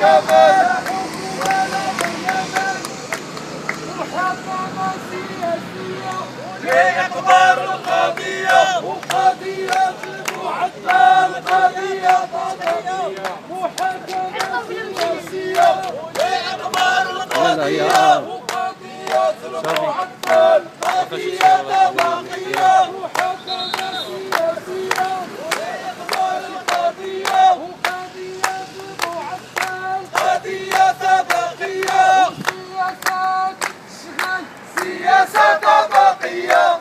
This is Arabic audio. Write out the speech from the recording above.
جبل ولا باليمن محاكمة سياسية لإقرار القضية وقضية المعدل قضية قضية محاكمة سياسية لإقرار القضية وقضية المعدل قضية باقية محاكمة سياسية لإقرار القضية وقضية المعدل قضية باقية سياسات شغل سياسة باقية